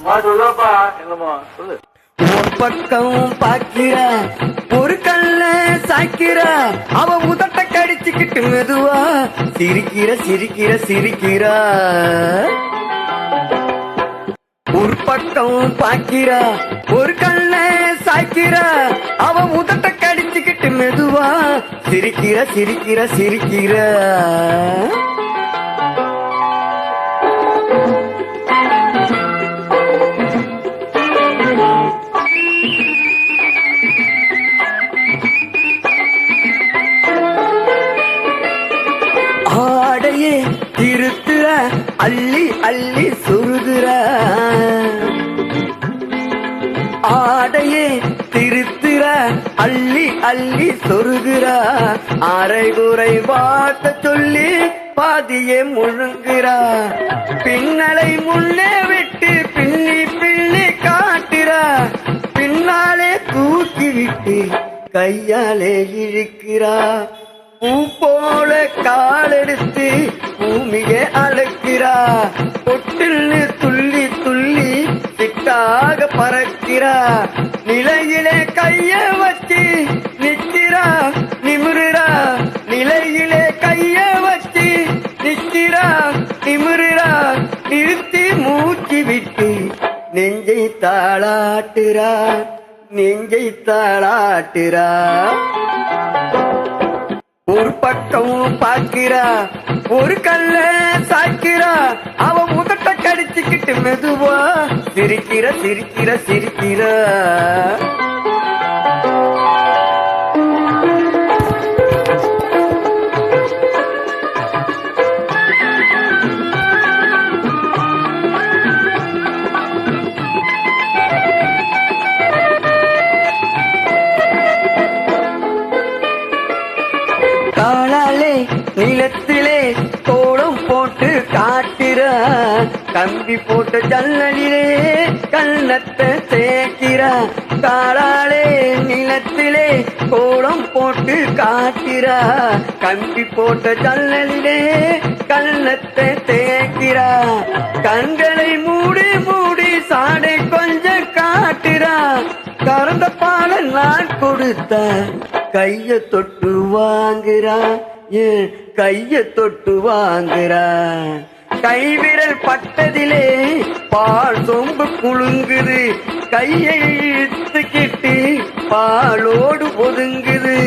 சொல்லப்பா என்னமா சொல்லு. ஒரு பக்கம் பாக்கிற ஒரு கல்ல சாய்க்கிற அவ உதட்ட கடிச்சுக்கிட்டு மெதுவா சிரிக்கிற சிரிக்கிற சிரிக்கிறா. ஒரு பக்கம் பாக்கிற ஒரு கல்ல சாய்க்கிற அவ உதட்ட கடிச்சுக்கிட்டு மெதுவா சிரிக்கிற சிரிக்கிற சிரிக்கிற. ஆடையே திருத்துற அள்ளி அள்ளி சொருகிற ஆடையே திருத்துற அள்ளி அள்ளி சொருகிற அரைகுறை வார்த்தை சொல்லி பாதியே முழுங்குறா. பின்னலை முன்னே விட்டு பின்னி பின்னி காட்டுறா. பின்னாலே தூக்கி விட்டு கையாலே இழுக்கிறா. பூ போல காலெடுத்து பூமியை அளக்கிறா. பொட்டில் துள்ளி துள்ளி சிட்டாக பறக்கிறா. நிலையிலே கைய வச்சு நிற்கிறா நிமிருறா. நிலையிலே கைய வச்சு நிற்கிறா நிமிருறா. நிறுத்தி மூச்சு விட்டு நெஞ்சை தாளாட்டுறா நெஞ்சை தாளாட்டுறா. ஒரு பக்கம் பாக்கிறா ஒரு கல்ல சாய்க்கிறா அவ உதட்ட கடிச்சுக்கிட்டு மெதுவா சிரிக்கிற சிரிக்கிற சிரிக்கிற. காலாலே நிலத்திலே கோலம் போட்டு காட்டுற. கம்பி போட்ட ஜன்னலிலே கண்ணத்தை தேய்க்கிற. காலாலே நிலத்திலே கோலம் போட்டு காட்டுற. கம்பி போட்ட ஜன்னலிலே கண்ணத்தை தேய்க்கிற. கண்களை மூடி மூடி சாடை கொஞ்சம் காட்டுற. கறந்த பால நான் கொடுத்த கைய தொட்டு வாங்குறா ஏன் கைய தொட்டு வாங்குறா. கைவிரல் பட்டதிலே பால் சொம்பு குலுங்குது. கையை இழுத்துக்கிட்டு பாலோடு ஒதுங்குது.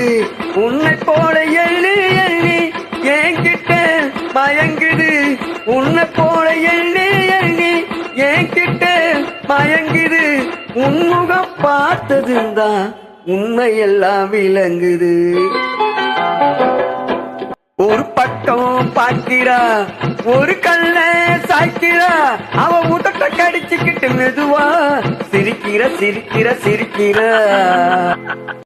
உன்னை போல எள்ளி எள்ளி என்கிட்ட மயங்குது. உன்னை போல எள்ளி எள்ளி என்கிட்ட மயங்குது. உன்முகம் பார்த்ததுந்தான் உண்மையெல்லாம் விளங்குது. ஒரு பக்கம் பார்க்கிறா ஒரு கல்ல சாய்க்கிறா அவ உதட்ட கடிச்சுக்கிட்டு மெதுவா சிரிக்கிற சிரிக்கிற சிரிக்கிற.